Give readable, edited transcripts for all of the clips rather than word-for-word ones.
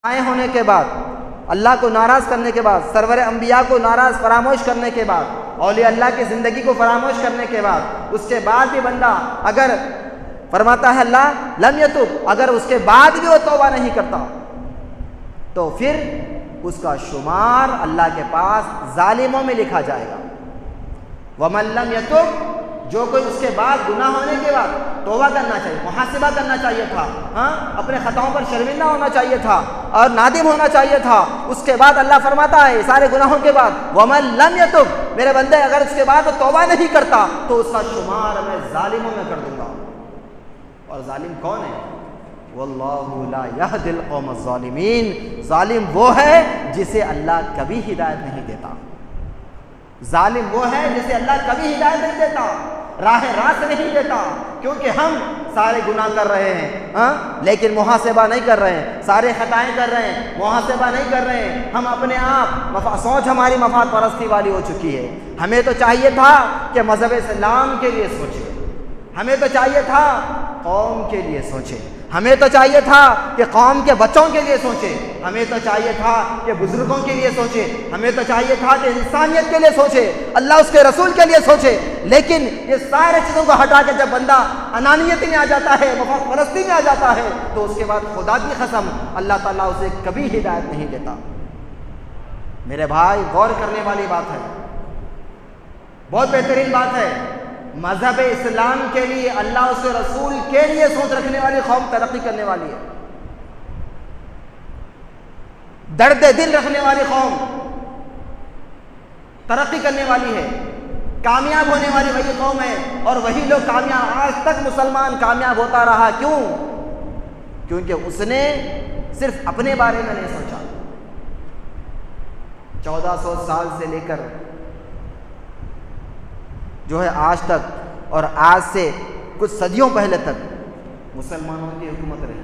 آئے ہونے کے بعد، اللہ کو ناراض کرنے کے بعد، سرور انبیاء کو ناراض فراموش کرنے کے بعد، اولیاء اللہ کی زندگی کو فراموش کرنے کے بعد، اس کے بعد بھی بندہ اگر فرماتا ہے اللہ لم یتب، اگر اس کے بعد بھی وہ توبہ نہیں کرتا تو پھر اس کا شمار اللہ کے پاس ظالموں میں لکھا جائے گا۔ وَمَن لَّمْ يَتُبْ، جو کوئی اس کے بعد گناہ ہونے کے بعد توبہ کرنا چاہیے، محاسبہ کرنا چاہیے تھا، اپنے خطاؤں پر شرمندہ ہونا چاہیے تھا اور نادم ہونا چاہیے تھا، اس کے بعد اللہ فرماتا ہے سارے گناہوں کے بعد وَمَن لَّمْ يَتُبْ، میرے بندے اگر اس کے بعد توبہ نہیں کرتا تو اس کا شمار میں ظالموں میں کر دوں گا۔ اور ظالم کون ہے؟ وَاللَّهُ لَا يَهْدِي الْقَوْمَ الظَّالِمِينَ، ظالم وہ ہے جسے اللہ کبھی ہدایت نہیں دیتا، ظالم وہ ہے جسے اللہ کبھی ہدایت نہیں دیتا، راہ راست نہیں دیتا، کیونکہ ہم سارے گناہ کر رہے ہیں لیکن محاسبہ نہیں کر رہے ہیں، سارے خطائیں کر رہے ہیں محاسبہ نہیں کر رہے ہیں، ہم اپنے آپ سوچ ہماری مفاد پرستی والی ہو چکی ہے۔ ہمیں تو چاہیے تھا کہ مذہب اسلام کے لیے سوچیں، ہمیں تو چاہیے تھا قوم کے لیے سوچیں، ہمیں تو چاہیے تھا کہ قوم کے بچوں کے لیے سوچیں، ہمیں تو چاہیے تھا کہ بزرگوں کے لیے سوچیں، ہمیں تو چاہیے تھا کہ انسانیت کے لیے سوچیں، اللہ اس کے رسول کے لیے سوچے۔ لیکن یہ سارے چیزوں کو ہٹا کے جب بندہ انانیت میں آ جاتا ہے، مفاد پرستی میں آ جاتا ہے، تو اس کے بعد خدا کی قسم اللہ تعالیٰ اسے کبھی ہدایت نہیں دیتا۔ میرے بھائی غور کرنے والی بات ہے، بہت بہترین بات ہے۔ مذہب اسلام کے لیے، اللہ اس کے رسول کے لیے سوچ رکھنے والی قوم ترقی کرنے والی ہے، درد دل رکھنے والی قوم ترقی کرنے والی ہے، کامیاب ہونے والی وہی قوم ہے، اور وہی لوگ کامیاب، آج تک مسلمان کامیاب ہوتا رہا۔ کیوں؟ کیونکہ اس نے صرف اپنے بارے میں نہیں سوچا۔ 1400 سال سے لے کر جو ہے آج تک، اور آج سے کچھ صدیوں پہلے تک مسلمانوں کی حکومت رہی۔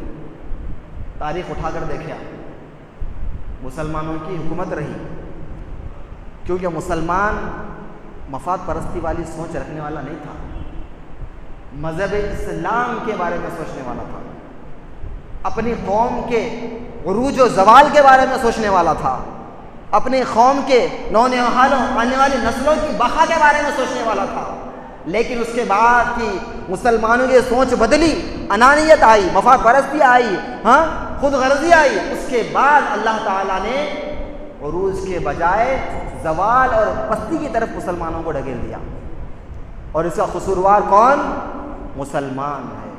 تاریخ اٹھا کر دیکھیں، مسلمانوں کی حکومت رہی، کیونکہ مسلمان مفاد پرستی والی سوچ رکھنے والا نہیں تھا، مذہب اسلام کے بارے میں سوچنے والا تھا، اپنی قوم کے عروج و زوال کے بارے میں سوچنے والا تھا، اپنی قوم کے نونہالوں آنے والی نسلوں کی بقا کے بارے میں سوچنے والا تھا۔ لیکن اس کے بعد کی مسلمانوں کی سوچ بدلی، انانیت آئی، مفاد پرستی آئی، خود غرضی آئی، اس کے بعد اللہ تعالیٰ نے عروج کے بجائے زوال اور پستی کی طرف مسلمانوں کو ڈھکیل دیا، اور اس کا قصوروار کون؟ مسلمان ہے،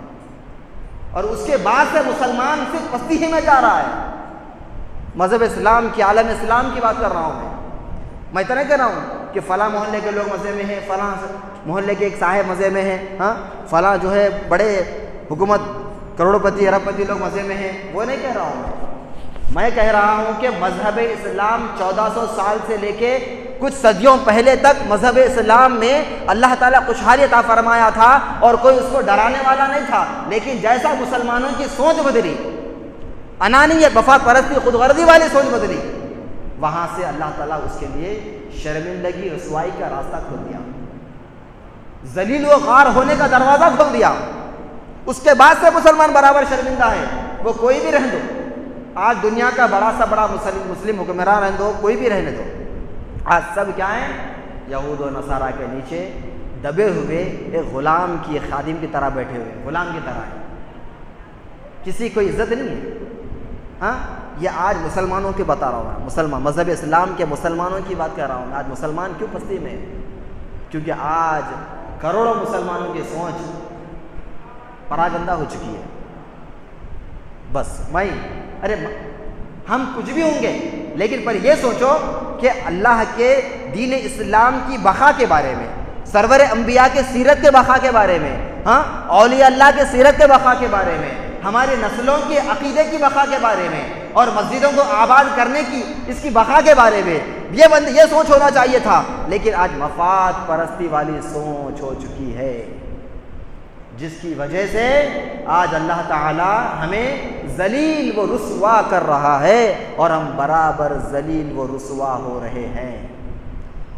اور اس کے بعد سے مسلمان صرف پستی ہی میں جا رہا ہے۔ مذہب اسلام کی، عالم اسلام کی بات کر رہا ہوں میں اتنا کہہ رہا ہوں کہ فلاں محلے کے لوگ مزے میں ہیں، فلاں محلے کے ایک صاحب مزے میں ہیں، فلاں جو ہے بڑے حکومت کروڑ پتی ارب پتی لوگ مزے میں ہیں، وہ نہیں کہہ رہا ہوں میں کہہ رہا ہوں کہ مذہب اسلام 1400 سال سے لے کے کچھ صدیوں پہلے تک مذہب اسلام میں اللہ تعالیٰ خوشحالی عطا فرمایا تھا، اور کوئی اس کو ڈرانے والا نہیں تھا، لیکن جیسا مسلمانوں کی سوچ بدلی، انانیت، مفاد پرستی، خود غرضی والی سوچ بدلی، وہاں سے اللہ تعالیٰ اس کے لیے شرمندگی، رسوائی کا راستہ کھول دیا، ذلیل و خوار ہونے کا دروازہ کھول دیا۔ اس کے بعد سے مسلمان برابر شرمندہ ہے، وہ کوئی بھی رہنے دو، آج دنیا کا بڑا سا بڑا مسلم حکمران رہنے دو، کوئی بھی رہنے دو، آج سب کیا ہیں؟ یہود و نصارہ کے نیچے دبے ہوئے ایک غلام کی، ایک خادم کی طرح بیٹھے ہوئے، غلام کی طرح ہے، کسی کو عزت نہیں ہے۔ یہ آج مسلمانوں کی بتا رہا ہوں، مسلمان مذہب اسلام کے مسلمانوں کی بات کر رہا ہوں۔ آج مسلمان کیوں پستی میں؟ کیونکہ آج کروڑوں مسلمانوں کی سوچ پراگندہ ہو چکی ہے۔ بس ہم کچھ بھی ہوں گے، لیکن پر یہ سوچو کہ اللہ کے دین اسلام کی بقا کے بارے میں، سرور انبیاء کے سیرت کے بقا کے بارے میں، اولیاء اللہ کے سیرت کے بقا کے بارے میں، ہماری نسلوں کے عقیدے کی بقا کے بارے میں، اور مسجدوں کو آباد کرنے کی، اس کی بقا کے بارے میں یہ سوچ ہونا چاہیے تھا، لیکن آج مفاد پرستی والی سوچ ہو چکی ہے، جس کی وجہ سے آج اللہ تعالی ہمیں ذلیل و رسوا کر رہا ہے، اور ہم برابر ذلیل و رسوا ہو رہے ہیں۔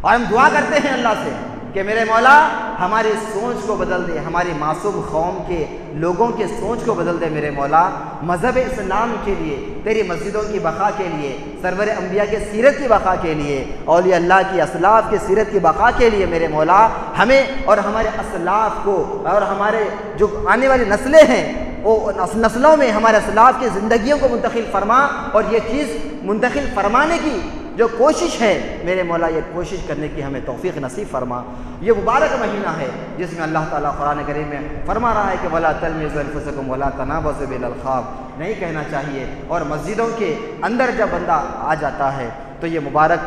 اور ہم دعا کرتے ہیں اللہ سے کہ میرے مولا ہماری سوچ کو بدل دے، ہماری معصوم قوم کے لوگوں کے سوچ کو بدل دے میرے مولا، مذہب اسلام کے لیے، تیری مسجدوں کی بقا کے لیے، سرور انبیاء کے سیرت کی بقا کے لیے، اولیاء اللہ کی اسلاف کی سیرت کی بقا کے لیے میرے مولا ہمیں اور ہمارے اسلاف کو اور ہمارے جو آنے والی نسلیں ہیں وہ نسلوں میں ہمارے اسلاف کی زندگیوں کو منتقل فرما، اور یہ چیز منتقل فرمانے کی جو کوشش ہے میرے مولا یہ کوشش کرنے کی ہمیں توفیق نصیب فرما۔ یہ مبارک مہینہ ہے جس میں اللہ تعالیٰ قرآن کریم میں فرما رہا ہے کہ وَلَا تَلْمِزُوا أَنفُسَكُمْ وَلَا تَنَابَزُوا بِالْأَلْقَابِ، نہیں کہنا چاہیے، اور مسجدوں کے اندر جب بندہ آ جاتا ہے تو یہ مبارک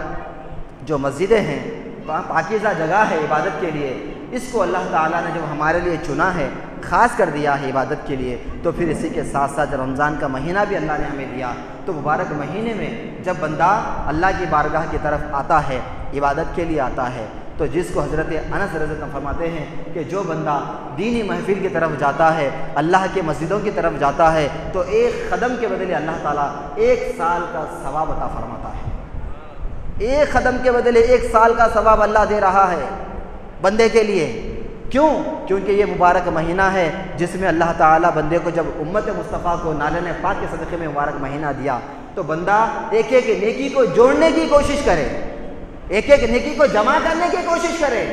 جو مسجدیں ہیں پاکیزہ جگہ ہے عبادت کے لیے، اس کو اللہ تعالیٰ نے جب ہمارے لیے چنا ہے، خاص کر دیا ہے عبادت کے لیے، تو پھر اسی کے ساتھ ساتھ جب رمضان کا مہینہ بھی اللہ نے ہمیں دیا، تو مبارک مہینے میں جب بندہ اللہ کی بارگاہ کی طرف آتا ہے، عبادت کے لیے آتا ہے، تو جس کو حضرت انس رضی اللہ عنہ فرماتے ہیں کہ جو بندہ دینی محفل کی طرف جاتا ہے، اللہ کے مسجدوں کی طرف جاتا ہے، تو ایک قدم کے بدلے اللہ تعالیٰ 1 سال کا ثواب عطا فرماتا ہے۔ ایک قدم کے بدلے 1 سال کا ثواب اللہ دے رہا ہے بندے کے لیے۔ کیوں؟ کیونکہ یہ مبارک مہینہ ہے جس میں اللہ تعالیٰ بندے کو جب امت مصطفیٰ کو نالین پاک کے صدقے میں مبارک مہینہ دیا، تو بندہ ایک ایک نیکی کو جوڑنے کی کوشش کرے، ایک ایک نیکی کو جمع کرنے کی کوشش کرے،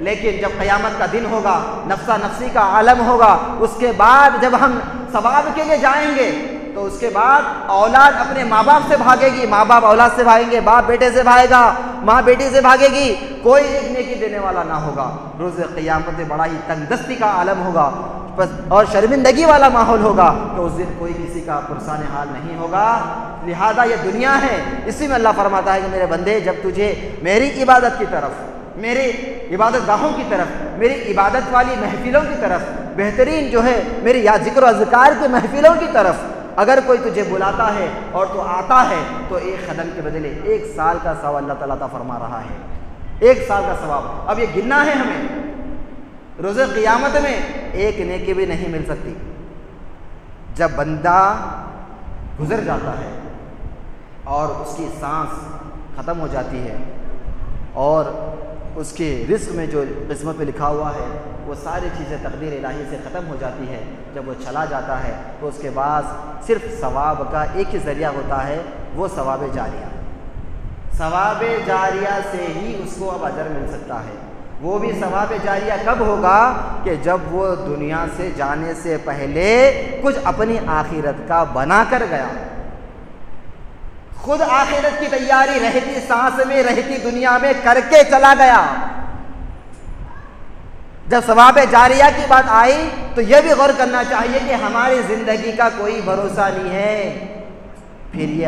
لیکن جب قیامت کا دن ہوگا، نفسا نفسی کا عالم ہوگا، اس کے بعد جب ہم ثواب کے لیے جائیں گے تو اس کے بعد اولاد اپنے ماں باپ سے بھاگے گی، ماں باپ اولاد سے بھاگیں گے، باپ بیٹے سے بھاگے گا، ماں بیٹی سے بھاگے گی، کوئی ایک نیکی دینے والا نہ ہوگا۔ روز قیامت میں بڑا ہی تنگ دستی کا عالم ہوگا اور شرمندگی والا ماحول ہوگا، تو اس دن کوئی کسی کا پرسان حال نہیں ہوگا۔ لہذا یہ دنیا ہے، اسی میں اللہ فرماتا ہے کہ میرے بندے جب تجھے میری عبادت کی طرف، میری عبادت گاہوں کی طرف، میری عبادت والی محفلوں کی طرف، بہترین جو ہے میری یا ذکر و اذکار کی محفلوں کی طرف اگر کوئی تجھے بلاتا ہے اور تو آتا ہے، تو 1 قدم کے بدلے 1 سال کا ثواب اللہ تعالیٰ فرما رہا ہے۔ 1 سال کا ثواب اب یہ گننا ہے ہمیں، روز قیامت میں ایک نیکی بھی نہیں مل سکتی۔ جب بندہ گزر جاتا ہے اور اس کی سانس ختم ہو جاتی ہے اور اس کے رزق میں جو قسمت پہ لکھا ہوا ہے وہ ساری چیزیں تقدیر الہی سے ختم ہو جاتی ہے، جب وہ چلا جاتا ہے تو اس کے بعد صرف ثواب کا ایک ہی ذریعہ ہوتا ہے، وہ ثواب جاریہ۔ ثواب جاریہ سے ہی اس کو اب اجر مل سکتا ہے۔ وہ بھی ثواب جاریہ کب ہوگا؟ کہ جب وہ دنیا سے جانے سے پہلے کچھ اپنی آخرت کا بنا کر گیا، خود آخرت کی تیاری رہتی سانس میں، رہتی دنیا میں کر کے چلا گیا۔ جب ثواب جاریہ کی بات آئی تو یہ بھی غور کرنا چاہیے کہ ہماری زندگی کا کوئی بھروسہ نہیں ہے، پھر یہ